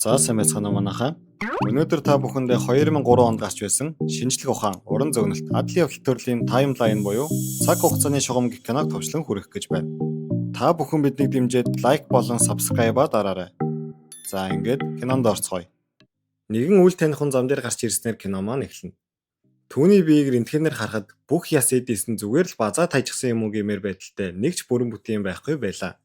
За сайн байцгаана уу манайхаа. Өнөөдөр та бүхэндээ 2003 онд гарч байсан шинжлэх ухаан, уран зөгнөлт, адал явдал төрлийн таймлайн буюу цаг хугацааны шугам гэх киног төвчлэн хүргэх гэж байна. Та бүхэн биднийг дэмжиж лайк болон subscribe-а дараарай. За ингээд кинонд орцгоё. Нэгэн үл таних хүн зам дээр гарч ирснээр кино маань эхэлнэ. Түүний биеийг рентгенээр харахад бүх яс эдээсэн зүгээр л базаа тажигсан юм уу гэмээр байдалтай нэг ч бүрэн бүтээн байхгүй байлаа.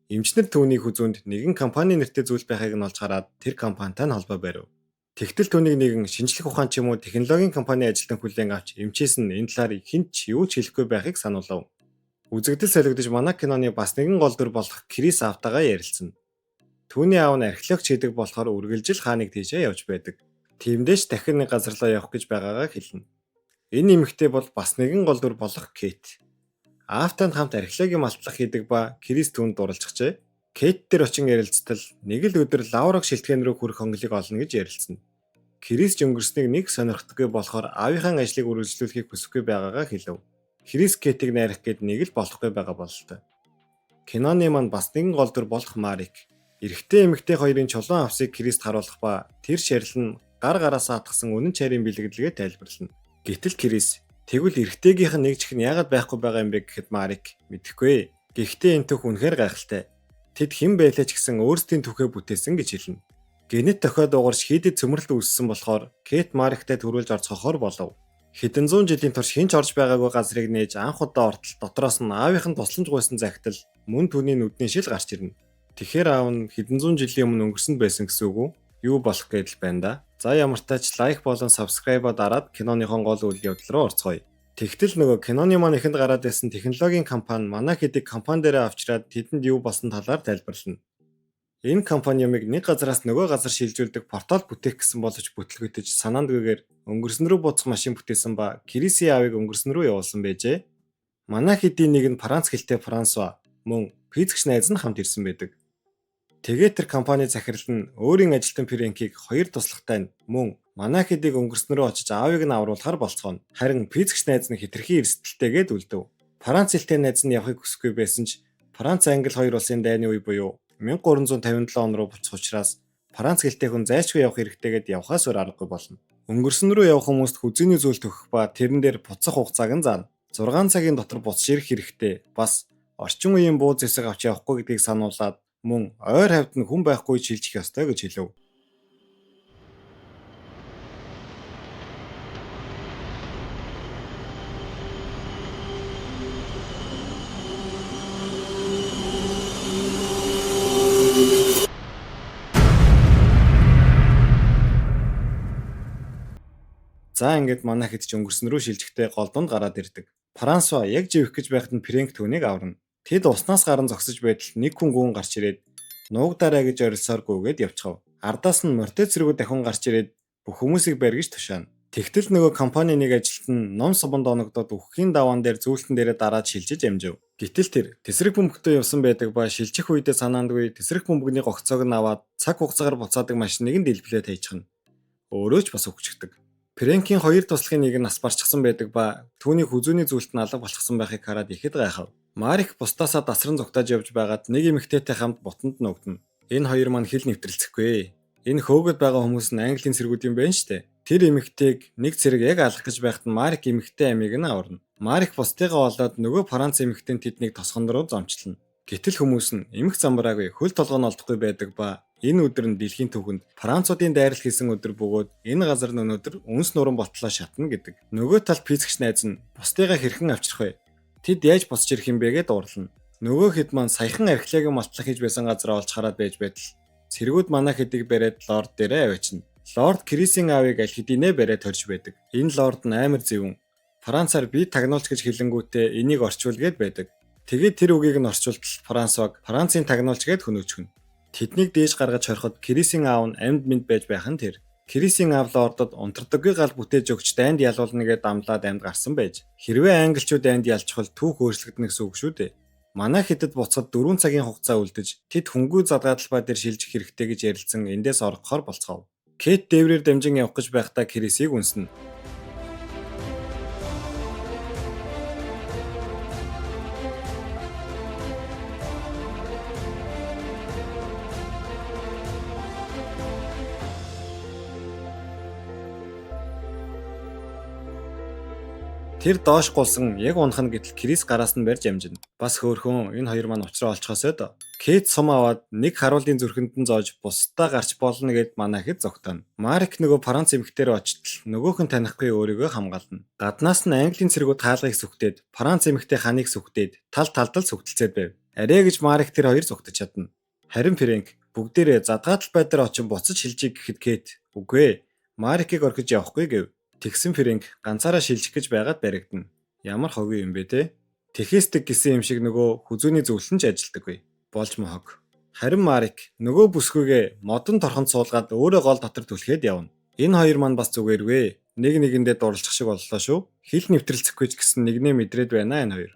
Эмчнэр түүний хүзүүнд нэгэн компани нэртэй зүйл байхыг нь олж хараад тэр компанитай нь холбоо барив. Тэгтэл түүнийг нэгэн шинжлэх ухаан ч юм уу технологийн компани ажилтан хүлээн авч эмчээс нь энэ талаар хэн ч юу ч хэлэхгүй байхыг сануулав. Үзэгдэл солигдож манай киноны бас нэгэн гол дүр болох Крис Автагаа ярилцсан. Түүний аав нь археологч гэдэг болохоор үргэлжил хааныг тийшээ явж байдаг. Тиймдээ ч дахин нэг газарлаа явах гэж байгаагаа хэлнэ. Энэ эмэгтэй бол бас нэгэн гол дүр болох Кейт. Автанд хамт археологийн малтлах хийдэг ба Крис түүнд дурлцжээ. Кейт дээр очин ярилцтал нэг л өдөр Лаураг шилтгэн рүү хүрэх хонглыг олно гэж ярилцсан. Крис ч өнгөрснийг нэг сонирхдаггүй болохоор аавынхаа ажлыг үргэлжлүүлэхийг хүсэхгүй байгаагаа хэлв. Крис Кейтийг найрах гээд нэг л болохгүй байгаа бололтой. Киноны маань бас нэгэн гол дүр болох Марик. Эрэгтэй эмэгтэй хоёрын чулуун авсыг Крист харуулах ба тэр шарил нь гар гараасаа атгсан үнэн чарийн бэлгэлгээ тайлбарлана. Гэтэл Крис тэгвэл эрэгтэйгийнх нь нэг чих нь яагаад байхгүй байгаа юм бэ гэхэд Марик мэдэхгүй. Гэхдээ энэ түүх үнэхээр гайхалтай. Тэд хэн байлаа ч гэсэн өөрсдийн түүхээ бүтээсэн гэж хэлнэ. Генет тохиод угарч хийдэд цөмрөлт үүссэн болохоор Кейт Мариктай төрүүлж орцгохоор болов. Хэдэн зуун жилийн турш хинч орж байгаагүй газрыг нээж анх удаа ортол дотроос нь аавынх нь тусламж гуйсан загтал мөн түүний нүдний шил гарч ирнэ. Тэгэхээр аав нь хэдэн зуун жилийн өмнө өнгөрсөнд байсан гэсэн үг үү? Юу болох гээд л байна да. За ямар ч тач лайк болон subscribe-а дараад киноныхон гол үйл явдал руу орцгоё. Тэгтэл нөгөө киноны маань ихэнд гараад байсан технологийн компани манай хэдийг компани дээрээ авчираад тэдэнд юу болсон талаар тайлбарлана. Энэ компани юмыг нэг газараас нөгөө газар шилжүүлдэг портал бүтээх гэсэн боловч бүтлгүйтэж санаандгүйгээр өнгөрсөн рүү буцах машин бүтээсэн ба Крисийн аавыг өнгөрсөн рүү явуулсан байжээ. Манай хэдийн нэг нь Франц хэлтэй Франсуа мөн физикч найз нь хамт ирсэн байдаг. Тэгээд тэр компани захирал нь өөрийн ажилтан Фрэнкийг хоёр туслагтай нь мөн манай хэдийг өнгөрсөн рүү очиж аавыг нь авруулахар болцгооно. Харин физикч найз нь хитрхи эрсдэлтэйгээд үлдэв. Франц хэлтэй найз нь явахыг хүсэхгүй байсан ч Франц Англи хоёр улсын дайны үе буюу 1357 он руу буцах учраас Франц хэлтэй хүн зайлшгүй явах хэрэгтэйгээд явхаас өөр аргагүй болно. Өнгөрсөн рүү явах хүмүүст хүзээний зүйл төгөх ба тэрэн дээр буцах хугацааг нь заана. 6 цагийн дотор буцаж ирэх хэрэгтэй. Бас орчин үеийн бууз зэвсэг авч явахгүй гэдгийг сануулад мөн ойр хавьд нь хүн байхгүй шилжих ёстой гэж хэлв. За ингээд манай хэд ч өнгөрсөн рүү шилжихдээ голдонд гараад ирдэг. Франсуа яг живэх гэж байхад нь Фрэнк түүнийг аварна. Тэд уснаас гарan зогсож байтал нэг хүн гүн гарч ирээд нуугдаарай гэж орилсооргүйгээд явчихав. Ардаас нь мортэй цэргүүд дахин гарч ирээд бүх хүмүүсийг барь гэж тушаана. Тэгтэл нөгөө компани нэг ажилтан ном сабанд оногдоод үхэхийн даваан дээр зүүлтэн дээрээ дараад шилжиж амжив. Гэтэл тэр тесрэг бөмбөгтөө явсан байдаг ба шилжих үедээ санаандгүй тесрэг бөмбөгний гогцоог нь аваад цаг хугацаагаар буцаадаг машиныг нь дэлбэлээд хайчихна. Өөрөө ч бас өгчгдөг. Фрэнкийн хоёр туслагын нэг нь нас барчихсан байдаг ба түүний хүзүүний зүйлт нь алга болчихсон байхыг хараад ихэд гайхав. Марик бусдаасаа дасран зугтааж явж байгаад нэг эмэгтэйтэй хамт бутанд нуугдана. Энэ хоёр маань хил нэвтрэлцэхгүй. Энэ хөөгд байгаа хүмүүс нь Английн цэргүүд юм байна штэ. Тэр эмэгтэйг нэг цэрэг яг алах гэж байхад Марик эмэгтэй амийг нь аварна. Марик бусдыгаа олоод нөгөө Франц эмэгтэйн тэднийг тосгон руу зомчлно. Гэтэл хүмүүс нь эмх замбраагүй хөл толгойн олдохгүй байдаг ба энэ өдөр нь дэлхийн түүхэнд Француудын дайрал хийсэн өдөр бөгөөд энэ газар нь өнөөдөр үнс нуран болтлоо шатна гэдэг. Нөгөө талд физикч найз нь бусдыгаа хэрхэн авчрах вэ? Тэд яаж босч ирэх юм бэ гэдээ дуурлана. Нөгөө хэд маань саяхан археологийн малтлах хийж байсан газараа олж хараад байж байтал цэргүүд манай хэдийг бариад лорд дээрээ авчина. Лорд Крисийн аавыг аль хэдийнэ бариад төрж байдаг. Энэ лорд нь амар зөвүүн. Францаар би тагнуулч гэж хэлэнгүүтээ энийг орчуулгээд байдаг. Тэгээд тэр үгийг нь орчуултал Франсуаг Францын тагнуулч гэд хөнөөчгөн. Тэднийг дээж гаргаж хориход Крисийн аав нь амьд мэд байж байх нь тэр. Крисийн аав лордод унтардаггүй гал бүтээж өгч дайнд ялуулна гэдээ дамлаад амьд гарсан байж. Хэрвээ англичууд дайнд ялчхал түүх өөрчлөгдөнө гэсэн үг шүү дээ. Манай хэдэд буцаад 4 цагийн хугацаа үлдэж тэд хөнгүү задгаалбаа дээр шилжих хэрэгтэй гэж ярилцсан эндээс орохоор болцгов. Кейт дээврээр дамжин явах гэж байхдаа Крисийг үнснэ. Тэр доош гулсан яг унах нь гэтэл Крис гараас нь барьж амжина. Бас хөөрхөн энэ хоёр маань уучраа олцохоосоо доо. Кейт сум аваад нэг харуулын зүрхэнд нь зоож бусдаа гарч болно гэд манайхэд зогтооно. Марк нөгөө Франц эмэгтэйрээ очтол нөгөөх нь танихгүй өөрийгөө хамгаална. Гаднаас нь Английн цэргүүд хаалгыг сүхтээд Франц эмэгтэй ханыг сүхтээд тал талдал сүхтэлцээд байв. Арай гэж Марк тэр хоёр зогтож чадна. Харин Фрэнк бүгдээрээ задгаатал байдлаар очин буцаж шилжих гэхэд Кейт үгүй ээ. Маркийг орхиж явахгүй гэв. Тэгсэн Фрэнк ганцаараа шилжих гэж байгаад баригдана. Ямар хогийн юм бэ те? Тэхээсдэг гэсэн юм шиг нөгөө хүзүүний зөвлөн ч ажилдаггүй. Болж мохог. Харин Марк нөгөө бүсгүйгээ модон торхонд суулгаад өөрөө гол дотор түлхээд явна. Энэ хоёр маань бас зүгээрвэ. Нэг нэгэндээ дурлах шиг боллоо шүү. Хил нэвтрэлцэхгүй ч гэсэн нэгнээ мэдрээд байна энэ хоёр.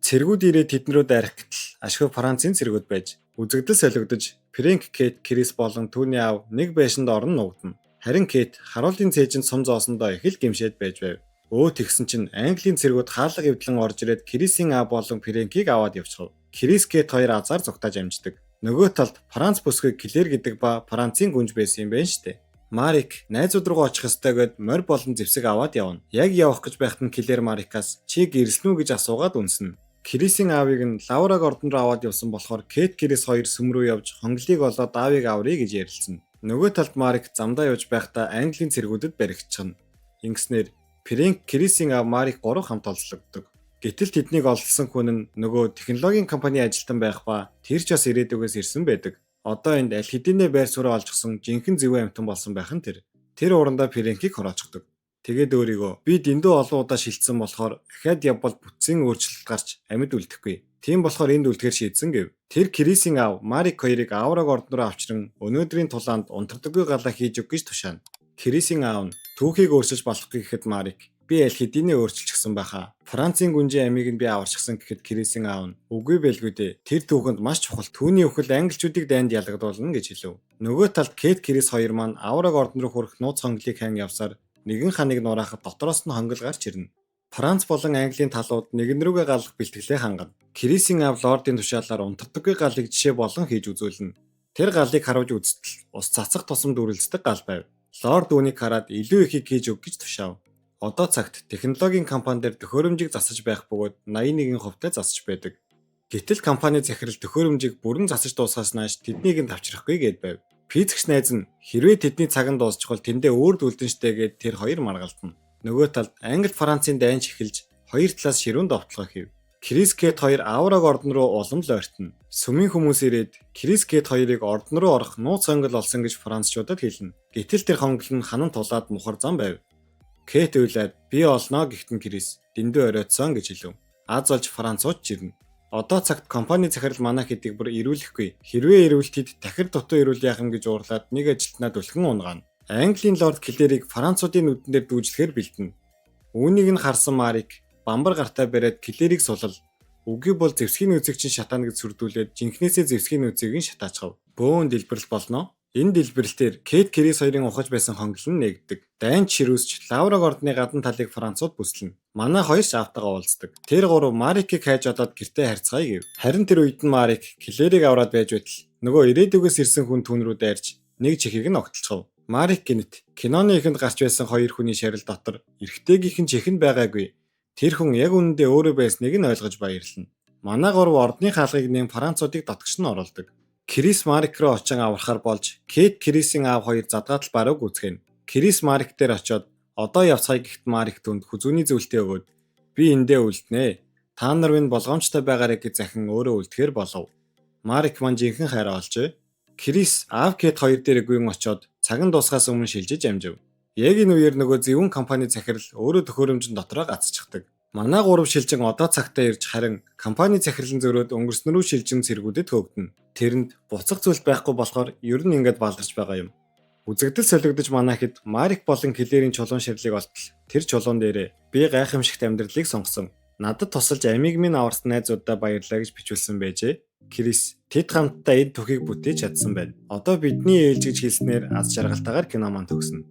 Цэргүүд ирээд тэднэрүү дайрах гэтэл ашгүй Францын цэргүүд байж үзэгдэл солигдож Фрэнк, Кейт, Крис болон түүний аав нэг байшинд орон нуугдана. Харин Кейт харуулын цээжинд сум зоосондоо их л гимшээд байж байв. Тэгсэн чинь Английн цэргүүд хаалга эвдлэн орж ирээд Крисийн аав болон Фрэнкийг аваад явчихав. Крис Кейт хоёр азар зугтааж амждаг. Нөгөө талд Франц бүсгүй Клэр гэдэг ба Францын гүнж байсан юм байна штэ. Марк найзууд руу очих ёстой гэд морь болон зэвсэг аваад явна. Яг явах гэж байхад нь Клэр Маркаас чи гэрэлсэн үү гэж асуугаад үнснэ. Крисийн аавыг нь Лаураг ордон руу аваад явсан болохоор Кейт Крис хоёр сүм рүү явж хонглыг олоод аавыг аврыг гэж ярилцсан. Нөгөө талд Марк замдаа явж байхдаа Английн цэргүүдэд баригдчихна. Ингэснээр Фрэнк, Крисийн аав Марк 3 хамт олзлогддог. Гэтэл тэднийг олсон хүн нь нөгөө технологийн компани ажилтан байх ба тэр ч бас ирээдүгээс ирсэн байдаг. Одоо энд аль хэдийнэ байр суурь олжсон жинхэнэ зөвөө амтан болсон байх нь тэр. Тэр урандаа Фрэнкийг хороочдог. Тэгээд өөрийгөө би дэндүү олон удаа шилжсэн болохоор ахаад явбал бүтцийн өөрчлөлт гарч амьд үлдэхгүй. Тийм болохоор энд үлдэхэр шийдсэн гэв. Тэр Крисийн аав Марк хоёрыг Аураг ордон руу авчран өнөөдрийн тулаанд унтардаггүй галаа хийж өг гэж тушаана. Крисийн аав нь түүхийг өөрчилж болохгүй гэхэд Марк би аль хэдийнэ өөрчилчихсэн байхаа. Францын гүнжийн амийг нь би аварчихсан гэхэд Крисийн аав нь үгүй байлгүй дээ. Тэр түүхэнд маш чухал. Түүний өхөл англичуудыг дайнд ялгадуулна гэж хэлв. Нөгөө талд Кейт Крис хоёр маань Аураг ордон руу хүрэх нууц хонглыг хан явсаар нэгэн ханыг нураахад дотроос нь хонгол гарч ирнэ. Франц болон Английн талууд нэгэн рүүгээ галах бэлтгэлээ хангана. Крисийн аав лордын тушаалаар унтардаггүй галыг жишээ болон хийж үзүүлнэ. Тэр галыг харуулж үзтэл ус цацах тусам дүрлцдэг гал байв. Лорд үүнийг хараад илүү ихийг хийж өг гэж тушаав. Одоо цагт технологийн компани дээр төхөөрөмжийг засаж байх бөгөөд 81% засаж байдаг. Гэтэл компани захирал төхөөрөмжийг бүрэн засаж дуусгаас нааш тэднийг нь тавчрахгүй гээд байв. Физикч найз нь хэрвээ тэдний цаг нь дуусчихвал тэндээ өөр дүлдэн штэ гээд тэр хоёр маргалтна. Нөгөө талд Англи Францын дайн чихэлж хоёр талаас ширүүн довтлогоо хийв. Крис Кейт хоёр Аураг ордон руу улам л ойртно. Сүмийн хүмүүс ирээд Крис Кейт хоёрыг ордон руу орох нууц хонгол олсон гэж францчуудад хэлнэ. Гэтэл тэр хонгол нь ханан тулаад мухар зам байв. Кейт уйлаад би олноо гэхдээ Крис дэндүү оройтсон гэж хэлв. Аз олж Францууд жирнэ. Одоо цагт компани захирал манай хэдийг бүр ирүүлэхгүй. Хэрвээ ирвэл тэд дахир дутуу ирүүл яах юм гэж уурлаад нэг ажилтнаа дүлхэн унгаана. Английн лорд Клэрийг Француудын нүдэн дээр дүүжлэхээр бэлдэнэ. Үүнийг нь харсан Марк бамбар гартаа бариад Клэрийг сулал. Үгүй бол зэвсгийн нөөцийг чинь шатаана гэж сүрдүүлээд жинхнээсээ зэвсгийн нөөцийг нь шатаачхав. Бөөн дэлбэрэл болно. Энэ дэлбэрэлтээр Кейт Крис хоёрын ухаж байсан хонгол нь нэгдэг. Дайнд ширүүсч Лаураг ордны гадна талыг Францууд бүслэнэ. Манай хоёр ч аавтайгаа уулздаг. Тэр гурав Маркийг хайж одоод гэртээ харьцгаая гэв. Харин тэр үед нь Марк Клэрийг аваад байж байтал нөгөө ирээдүгээс ирсэн хүн түүн рүү дайрч нэг чихийг нь огтлцгав. Марк гинэт киноны ихэнд гарч байсан хоёр хүний шарил дотор эрэгтэйгийнх нь чихэнд байгаагүй. Тэр хүн яг үнэндээ өөрөө байсныг нь ойлгож баярлана. Манай гурав ордны хаалгыг нэм Француудыг дотгоч нь оруулдаг. Крис Марк руу очин аврахаар болж Кейт Крисийн аав хоёр задгаатал баруун гүцгэн. Крис Марк дээр очиод одоо явцгаая гэхэд Марк түнд хүзүүний зөвлөлтөө өгөөд би эндээ үлднэ. Та нар минь болгоомжтой байгаарэ гэж захин өөрөө үлдэхээр болов. Марк маань жинхэнэ хайраа олжээ. Крис аав Кейт хоёр дээр гүйн очиод цаган дуусгаас өмнө шилжиж амжив. Яг энэ үеэр нөгөө зөвүүн компани захирал өөрөө төхөөрөмжн дотроо гацчихдаг. Манай гурав шилжин одоо цагтаа ирж харин компани захирлан зөрөөд өнгөрсөн рүү шилжин цэргүүдэд хөөгдөнө. Тэрэнд буцах зүйл байхгүй болохоор ер нь ингэж балдарч байгаа юм. Үзэгдэл солигдож манайхэд Марк болон Клэрийн чулуун ширлийг олтол тэр чулуун дээрээ би гайхамшигт амьдралыг сонгосон. Надад тусалж амийг минь аварсан найзуудаа баярлалаа гэж бичүүлсэн байжээ. Крис тэд хамтдаа эд түүхийг бүтээж чадсан байна. Одоо бидний ээлж гэж хэлснээр аз жаргалтайгаар кино маань төгснө.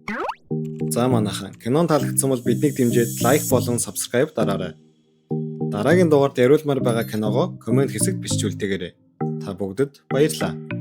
За манайхан кинон таалагдсан бол биднийг дэмжиж лайк болон subscribe дараарай. Дараагийн дугаард яриулмаар байгаа киногоо комент хэсэгт бичиж үлдээгээрэй. Та бүгдэд баярлалаа.